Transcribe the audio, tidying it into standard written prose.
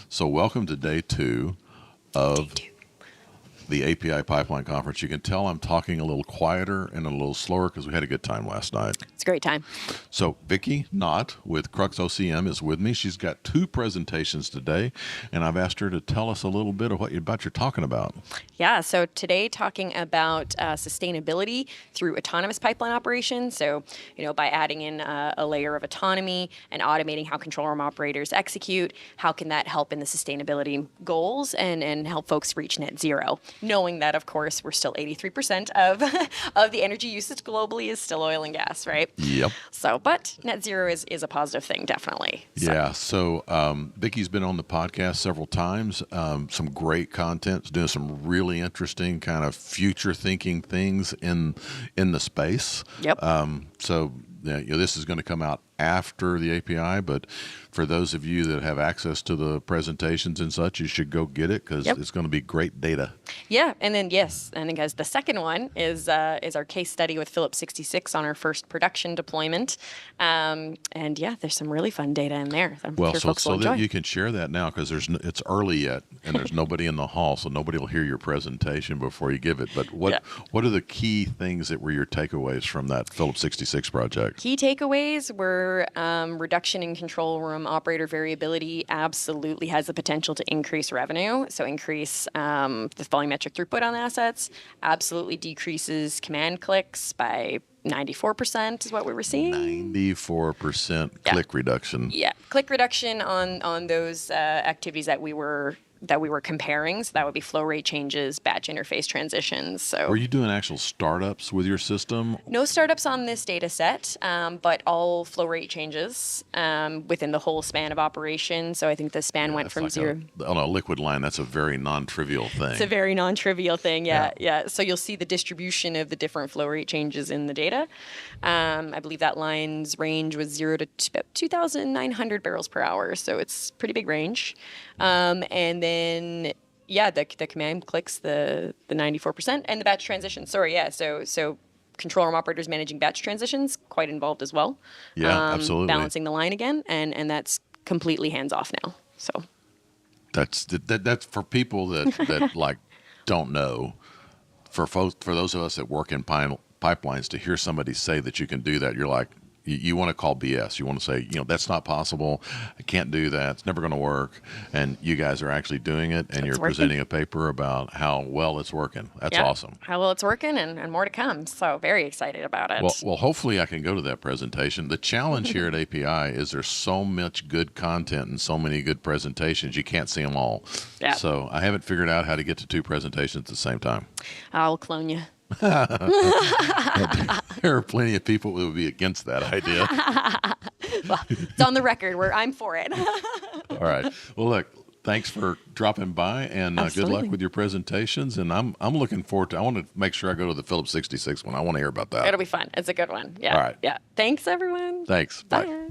So welcome to day two of the API Pipeline Conference. You can tell I'm talking a little quieter and a little slower because we had a good time last night. It's a great time. So Vicki Knott with CruxOCM is with me. She's got two presentations today, and I've asked her to tell us a little bit of what you're talking about. Yeah, so today talking about sustainability through autonomous pipeline operations. So, by adding in a layer of autonomy and automating how control room operators execute, how can that help in the sustainability goals and help folks reach net zero? Knowing that, of course, we're still 83% of the energy usage globally is still oil and gas, right? Yep. So, but net zero is a positive thing, definitely. Yeah. So Vicki's been on the podcast several times. Some great content, doing some really interesting kind of future thinking things in the space. Yep. So this is going to come out after the API, but for those of you that have access to the presentations and such, you should go get it because it's going to be great data. Yeah, and then I think as the second one is our case study with Phillips 66 on our first production deployment, and there's some really fun data in there. I'm sure folks will enjoy. That you can share that now because it's early yet and there's nobody in the hall, so nobody will hear your presentation before you give it. But what are the key things that were your takeaways from that Phillips 66 project? Key takeaways were reduction in control room operator variability absolutely has the potential to increase revenue, so increase the volumetric throughput on the assets, absolutely decreases command clicks by 94% is what we were seeing. 94% click reduction. Yeah, click reduction on those activities that we were comparing. So that would be flow rate changes, batch interface transitions. So were you doing actual startups with your system? No startups on this data set, but all flow rate changes within the whole span of operation. So I think the span went from zero. On a liquid line, that's a very non-trivial thing. It's a very non-trivial thing, yeah. So you'll see the distribution of the different flow rate changes in the data. I believe that line's range was 0 to about 2,900 barrels per hour. So it's pretty big range. And then, the command clicks, the 94%, and the batch transition. So control room operators managing batch transitions, quite involved as well. Yeah, absolutely. Balancing the line again, and that's completely hands-off now. So that's for people that like don't know. For those of us that work in pipelines, to hear somebody say that you can do that, you're like, you want to call BS. You want to say, that's not possible. I can't do that. It's never going to work. And you guys are actually doing it, and you're presenting a paper about how well it's working. That's awesome. How well it's working, and more to come. So very excited about it. Well, hopefully I can go to that presentation. The challenge here at API is there's so much good content and so many good presentations. You can't see them all. Yeah. So I haven't figured out how to get to two presentations at the same time. I'll clone you. There are plenty of people who would be against that idea. Well, it's on the record where I'm for it. All right. Well, look, thanks for dropping by, and good luck with your presentations. And I'm looking forward to. I want to make sure I go to the Phillips 66 one. I want to hear about that. It'll be fun. It's a good one. Yeah. All right. Yeah. Thanks, everyone. Thanks. Bye.